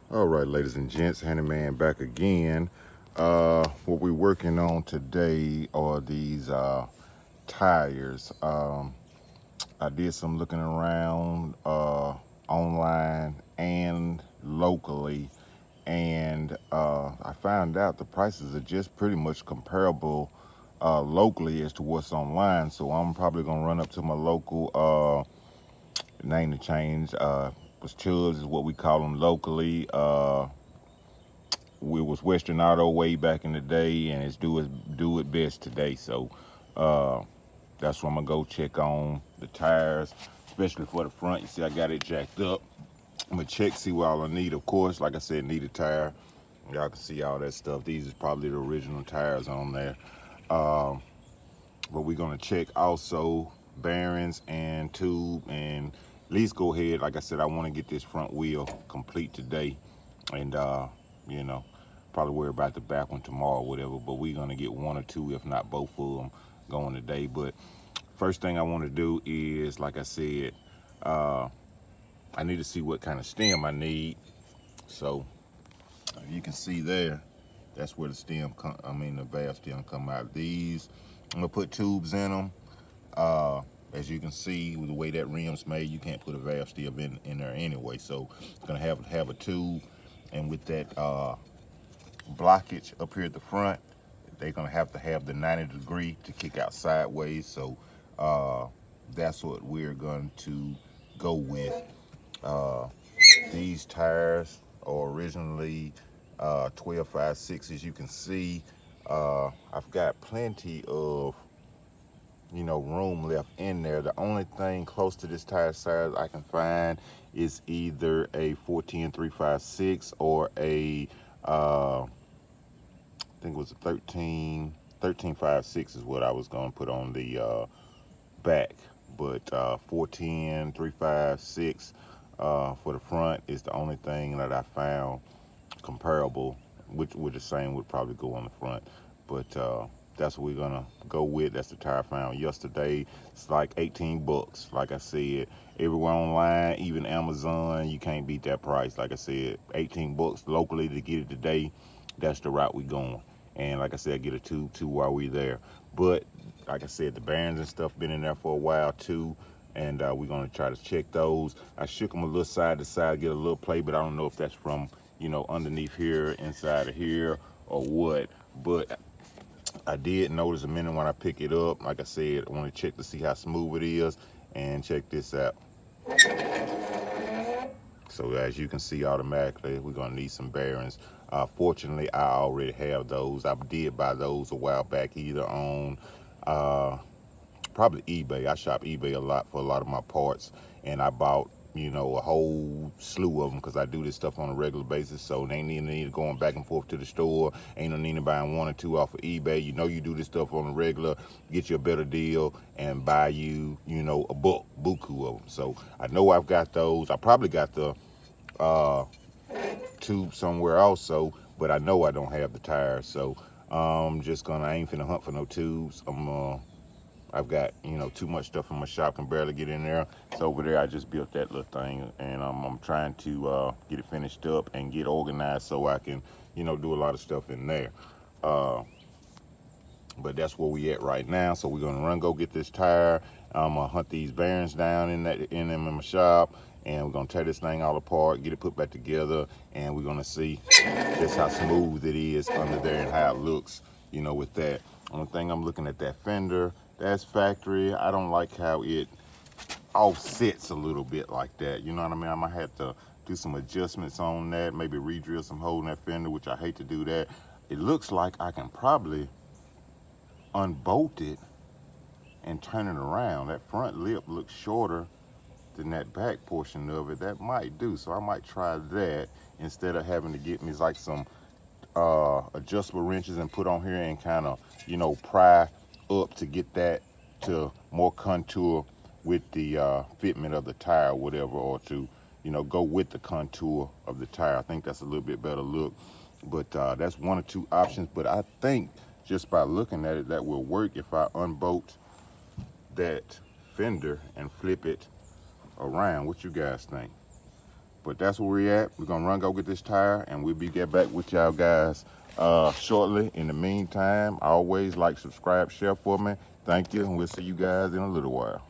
All right, ladies and gents, Handyman back again. What we're working on today are these tires. I did some looking around online and locally, and I found out the prices are just pretty much comparable locally as to what's online. So I'm probably gonna run up to my local name to change. Was Chubbs is what we call them locally. We was Western Auto way back in the day, and it's do it best today. So uh, that's where I'm gonna go check on the tires, especially for the front. You see, I got it jacked up. I'm gonna check, see what all I need. Of course, like I said, need a tire. Y'all can see all that stuff. These is probably the original tires on there. Um, but we're gonna check also bearings and tube, and at least go ahead. Like I said, I want to get this front wheel complete today, and you know, probably worry about the back one tomorrow or whatever. But we're gonna get one or two, if not both of them, going today. But first thing I want to do is, like I said, I need to see what kind of stem I need. So you can see there, that's where the stem the valve stem come out. These, I'm gonna put tubes in them. As you can see, with the way that rim's made, you can't put a valve stem in there anyway. So it's gonna have a tube, and with that blockage up here at the front, they're gonna have to have the 90-degree to kick out sideways. So that's what we're going to go with. Uh, these tires are originally 12.56. As you can see, I've got plenty of room left in there. The only thing close to this tire size I can find is either a 14.356 or a I think it was a 13.56 is what I was going to put on the back. But 14.356 for the front is the only thing that I found comparable, which with the same would probably go on the front. But that's what we're gonna go with. That's the tire I found yesterday. It's like 18 bucks. Like I said, everywhere online, even Amazon, you can't beat that price. Like I said, 18 bucks locally to get it today. That's the route we going. And like I said, get a tube too while we're there. But like I said, the bearings and stuff been in there for a while too, and we're gonna try to check those. I shook them a little side to side, get a little play, but I don't know if that's from underneath here, inside of here, or what. But I did notice a minute when I pick it up. Like I said, I want to check to see how smooth it is, and check this out. So as you can see, automatically we're gonna need some bearings. Fortunately, I already have those. I did buy those a while back, either on probably eBay. I shop eBay a lot for a lot of my parts, and I bought a whole slew of them because I do this stuff on a regular basis. So they ain't need going back and forth to the store. Ain't no need to buying one or two off of eBay. You do this stuff on a regular, get you a better deal and buy a buku of them. So I know I've got those. I probably got the tube somewhere also, but I know I don't have the tires. So I'm just gonna, I ain't finna hunt for no tubes. I've got too much stuff in my shop, can barely get in there. So over there I just built that little thing, and I'm trying to get it finished up and get organized so I can do a lot of stuff in there. But that's where we at right now. So we're gonna go get this tire. I'm gonna hunt these bearings down in my shop, and we're gonna tear this thing all apart, get it put back together, and we're gonna see just how smooth it is under there and how it looks with that. Only thing, I'm looking at that fender, that's factory. I don't like how it offsets a little bit like that. You know what I mean? I might have to do some adjustments on that, maybe re-drill some hole in that fender, which I hate to do that. It looks like I can probably unbolt it and turn it around. That front lip looks shorter than that back portion of it. That might do. So I might try that instead of having to get me like some adjustable wrenches and put on here and kind of pry up to get that to more contour with the fitment of the tire or whatever, or to go with the contour of the tire. I think that's a little bit better look. But that's one or two options. But I think just by looking at it, that will work if I unbolt that fender and flip it around. What you guys think? But that's where we're at. We're gonna run go get this tire, and we'll get back with y'all guys shortly. In the meantime, always like, subscribe, share for me. Thank you, and we'll see you guys in a little while.